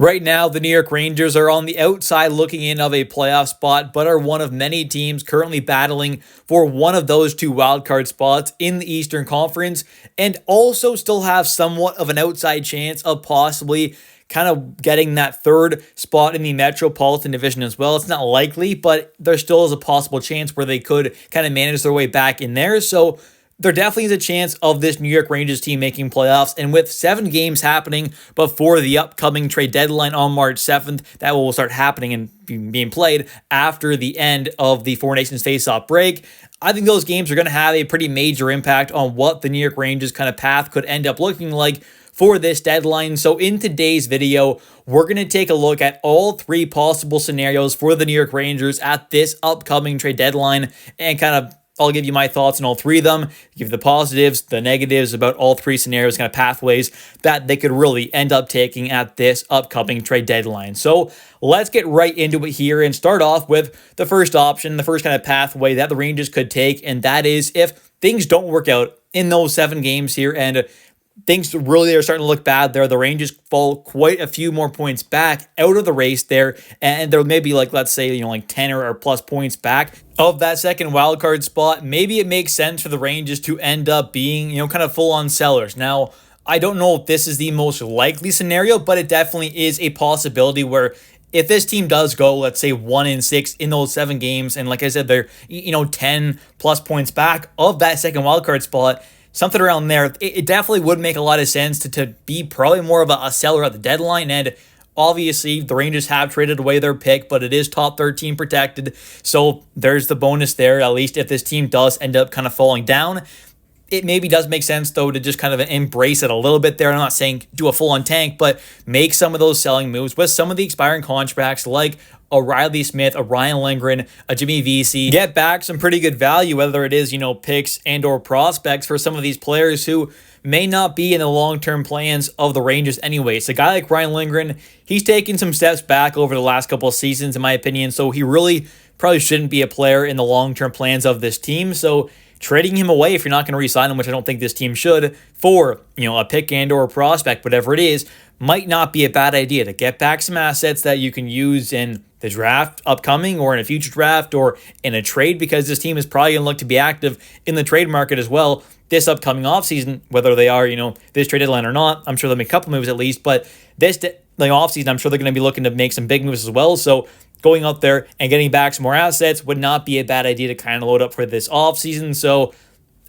Right now, the New York Rangers are on the outside looking in of a playoff spot, but are one of many teams currently battling for one of those two wildcard spots in the Eastern Conference, and also still have somewhat of an outside chance of possibly kind of getting that third spot in the Metropolitan Division as well. It's not likely, but there still is a possible chance where they could kind of manage their way back in there. So there definitely is a chance of this New York Rangers team making playoffs. And with 7 games happening before the upcoming trade deadline on March 7th, that will start happening and being played after the end of the Four Nations face-off break. I think those games are going to have a pretty major impact on what the New York Rangers kind of path could end up looking like for this deadline. So in today's video, we're going to take a look at all 3 possible scenarios for the New York Rangers at this upcoming trade deadline, and kind of I'll give you my thoughts on all 3 of them, give the positives, the negatives about all 3 scenarios, kind of pathways that they could really end up taking at this upcoming trade deadline. So let's get right into it here and start off with the first option, the first kind of pathway that the Rangers could take, and that is if things don't work out in those 7 games here and things really are starting to look bad there. The Rangers fall quite a few more points back out of the race there, and they're maybe like, let's say, like 10 or plus points back of that second wildcard spot. Maybe it makes sense for the Rangers to end up being, kind of full-on sellers. Now, I don't know if this is the most likely scenario, but it definitely is a possibility where if this team does go, let's say 1-6 in those 7 games, and like I said, they're 10 plus points back of that second wildcard spot, something around there, it definitely would make a lot of sense to be probably more of a seller at the deadline. And obviously, the Rangers have traded away their pick, but it is top 13 protected. So there's the bonus there, at least if this team does end up kind of falling down. It maybe does make sense, though, to just kind of embrace it a little bit there. I'm not saying do a full-on tank, but make some of those selling moves with some of the expiring contracts like a Riley Smith, a Ryan Lindgren, a Jimmy Vesey. Get back some pretty good value, whether it is, picks and or prospects for some of these players who may not be in the long-term plans of the Rangers anyway. So a guy like Ryan Lindgren, he's taken some steps back over the last couple of seasons, in my opinion, so he really probably shouldn't be a player in the long-term plans of this team. So trading him away, if you're not going to re-sign him, which I don't think this team should, for a pick and or a prospect, whatever it is, might not be a bad idea to get back some assets that you can use in the draft upcoming or in a future draft or in a trade, because this team is probably going to look to be active in the trade market as well this upcoming offseason, whether they are, this trade deadline or not. I'm sure they'll make a couple moves at least, but this offseason, I'm sure they're going to be looking to make some big moves as well. So going up there and getting back some more assets would not be a bad idea to kind of load up for this offseason. So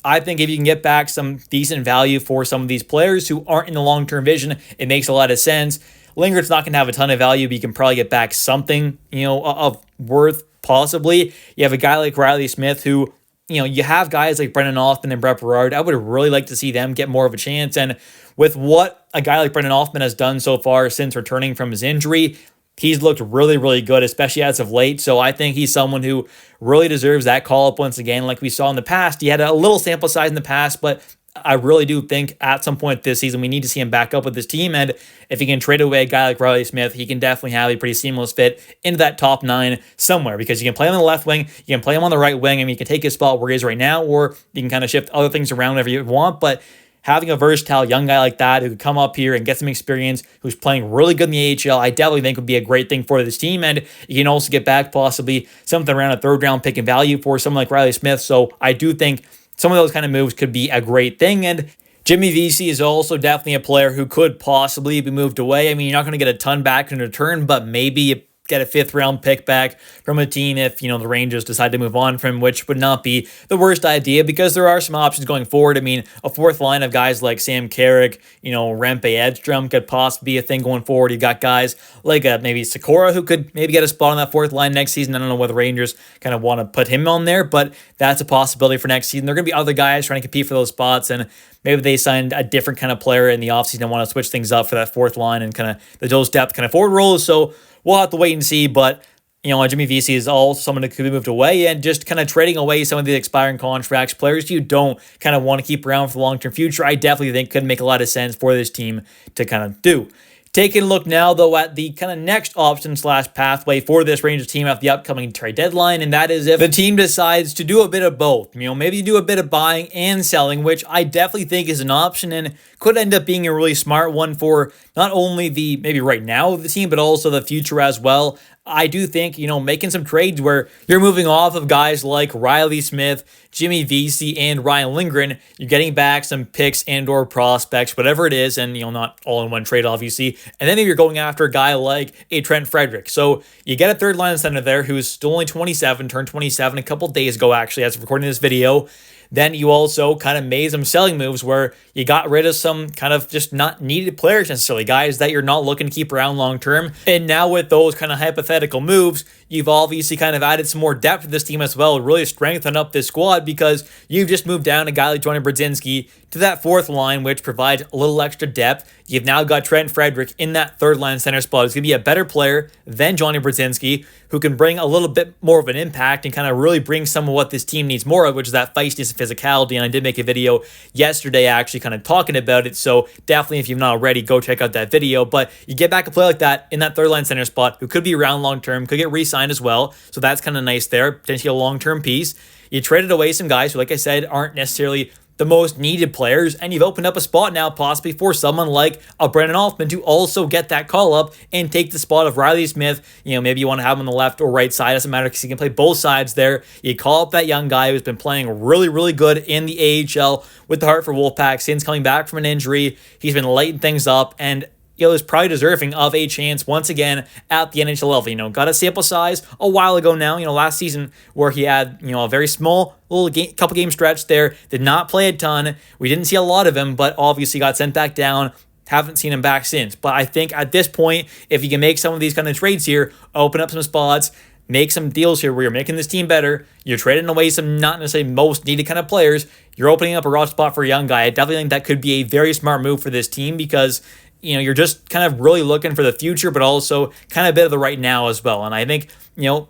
I think if you can get back some decent value for some of these players who aren't in the long-term vision, it makes a lot of sense. Lingard's not going to have a ton of value, but you can probably get back something, of worth possibly. You have a guy like Riley Smith who, you have guys like Brendan Othman and Brett Berard. I would really like to see them get more of a chance. And with what a guy like Brendan Othman has done so far since returning from his injury, he's looked really, really good, especially as of late. So I think he's someone who really deserves that call-up once again. Like we saw in the past, he had a little sample size in the past, but I really do think at some point this season we need to see him back up with this team. And if he can trade away a guy like Riley Smith, he can definitely have a pretty seamless fit into that top 9 somewhere, because you can play him on the left wing, you can play him on the right wing. I mean, you can take his spot where he is right now, or you can kind of shift other things around whenever you want. But having a versatile young guy like that who could come up here and get some experience, who's playing really good in the AHL, I definitely think would be a great thing for this team. And you can also get back possibly something around a 3rd round pick in value for someone like Riley Smith. So I do think some of those kind of moves could be a great thing. And Jimmy Vesey is also definitely a player who could possibly be moved away. I mean, you're not going to get a ton back in return, but maybe you get a 5th round pick back from a team if, the Rangers decide to move on from him, which would not be the worst idea, because there are some options going forward. I mean, a 4th line of guys like Sam Carrick, Rempe Edstrom could possibly be a thing going forward. You got guys like maybe Sikora who could maybe get a spot on that 4th line next season. I don't know whether the Rangers kind of want to put him on there, but that's a possibility for next season. There are going to be other guys trying to compete for those spots, and maybe they signed a different kind of player in the offseason and want to switch things up for that 4th line and kind of those depth kind of forward roles. So we'll have to wait and see, but Jimmy Vesey is also someone that could be moved away, and just kind of trading away some of the expiring contracts, players you don't kind of want to keep around for the long-term future, I definitely think could make a lot of sense for this team to kind of do. Taking a look now, though, at the kind of next option slash pathway for this Rangers team at the upcoming trade deadline, and that is if the team decides to do a bit of both. Maybe do a bit of buying and selling, which I definitely think is an option and could end up being a really smart one for not only the maybe right now of the team, but also the future as well. I do think, making some trades where you're moving off of guys like Riley Smith, Jimmy Vesey, and Ryan Lindgren. You're getting back some picks and or prospects, whatever it is, and, not all in one trade, obviously. And then maybe you're going after a guy like a Trent Frederick. So you get a third line center there who's still only 27, turned 27 a couple days ago, actually, as of recording this video. Then you also kind of made some selling moves where you got rid of some kind of just not needed players necessarily, guys that you're not looking to keep around long term. And now with those kind of hypothetical moves, you've obviously kind of added some more depth to this team as well, really strengthen up this squad because you've just moved down a guy like Johnny Brodzinski to that fourth line, which provides a little extra depth. You've now got Trent Frederick in that third line center spot. He's going to be a better player than Johnny Brodzinski, who can bring a little bit more of an impact and kind of really bring some of what this team needs more of, which is that feistiness and physicality. And I did make a video yesterday actually kind of talking about it. So definitely, if you've not already, go check out that video. But you get back a player like that in that third line center spot who could be around long term, could get re-signed as well. So that's kind of nice there, potentially a long-term piece. You traded away some guys who, like I said, aren't necessarily the most needed players, and you've opened up a spot now possibly for someone like a Brennan Hoffman to also get that call up and take the spot of Riley Smith. Maybe you want to have him on the left or right side, doesn't matter because he can play both sides there. You call up that young guy who's been playing really, really good in the AHL with the Hartford Wolfpack since coming back from an injury. He's been lighting things up and is probably deserving of a chance once again at the NHL level. Got a sample size a while ago now, last season where he had, a very small little couple game stretch there, did not play a ton. We didn't see a lot of him, but obviously got sent back down. Haven't seen him back since. But I think at this point, if you can make some of these kind of trades here, open up some spots, make some deals here where you're making this team better, you're trading away some not necessarily most needed kind of players, you're opening up a roster spot for a young guy. I definitely think that could be a very smart move for this team because you're just kind of really looking for the future, but also kind of a bit of the right now as well. And I think,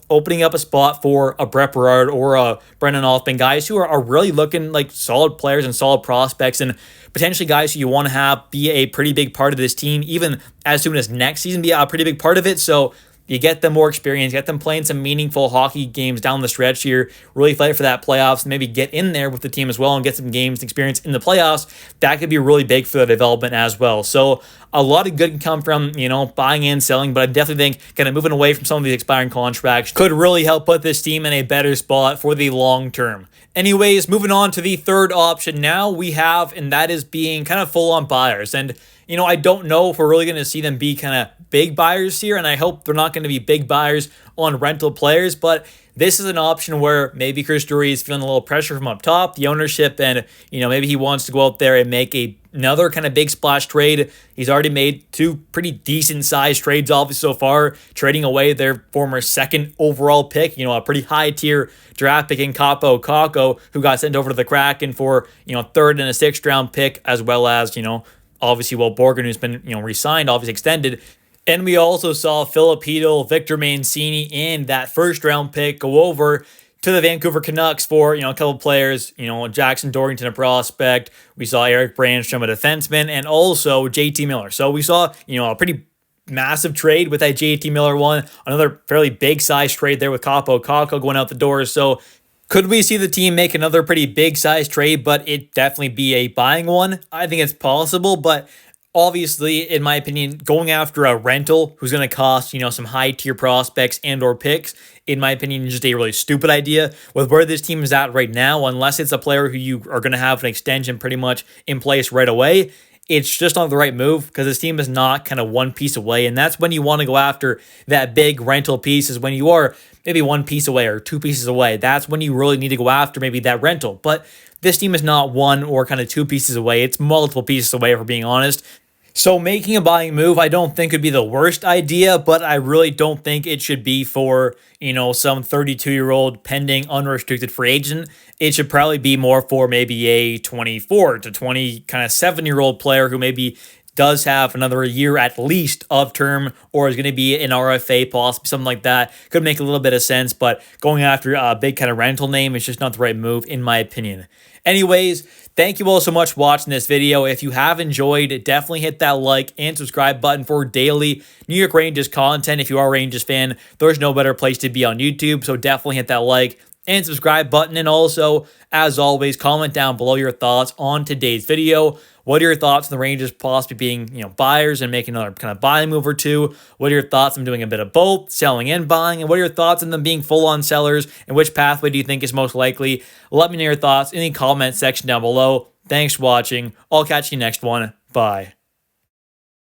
opening up a spot for a Brett Berard or a Brendan Hoffman, guys who are really looking like solid players and solid prospects and potentially guys who you want to have be a pretty big part of this team, even as soon as next season, be a pretty big part of it. So you get them more experience, get them playing some meaningful hockey games down the stretch here, really fight for that playoffs, and maybe get in there with the team as well and get some games experience in the playoffs. That could be really big for the development as well. So a lot of good can come from, buying and selling, but I definitely think kind of moving away from some of these expiring contracts could really help put this team in a better spot for the long term. Anyways, moving on to the third option now we have, and that is being kind of full on buyers. And I don't know if we're really going to see them be kind of big buyers here, and I hope they're not going to be big buyers on rental players, but this is an option where maybe Chris Drury is feeling a little pressure from up top, the ownership, and, maybe he wants to go out there and make another kind of big splash trade. He's already made two pretty decent-sized trades, obviously, so far, trading away their former second overall pick, a pretty high-tier draft pick in Kaapo Kakko, who got sent over to the Kraken for, third and a sixth-round pick, as well as, obviously, Borgen, who's been, re-signed, obviously extended. And we also saw Philip Hedl, Victor Mancini, and that first-round pick go over to the Vancouver Canucks for, a couple players, Jackson Dorrington, a prospect. We saw Eric Brandstrom, a defenseman, and also JT Miller. So we saw, a pretty massive trade with that JT Miller one. Another fairly big-sized trade there with Kaapo Kakko going out the door. So could we see the team make another pretty big-sized trade, but it definitely be a buying one? I think it's possible, but obviously, in my opinion, going after a rental who's going to cost, some high-tier prospects and or picks, in my opinion, is just a really stupid idea. With where this team is at right now, unless it's a player who you are going to have an extension pretty much in place right away, it's just not the right move because this team is not kind of one piece away. And that's when you want to go after that big rental piece, is when you are maybe one piece away or two pieces away. That's when you really need to go after maybe that rental. But this team is not one or kind of two pieces away. It's multiple pieces away, if we're being honest. So making a buying move, I don't think would be the worst idea, but I really don't think it should be for, some 32-year-old pending unrestricted free agent. It should probably be more for maybe a 24 to 20 kind of 7-year-old player who maybe does have another year at least of term, or is going to be an RFA, possibly something like that, could make a little bit of sense. But going after a big kind of rental name is just not the right move, in my opinion. Anyways, thank you all so much for watching this video. If you have enjoyed, definitely hit that like and subscribe button for daily New York Rangers content. If you are a Rangers fan, there's no better place to be on YouTube, so definitely hit that like and subscribe button. And also, as always, comment down below your thoughts on today's video. What are your thoughts on the Rangers possibly being, buyers and making another kind of buying move or two? What are your thoughts on doing a bit of both, selling and buying? And what are your thoughts on them being full-on sellers? And which pathway do you think is most likely? Let me know your thoughts in the comment section down below. Thanks for watching. I'll catch you next one. Bye.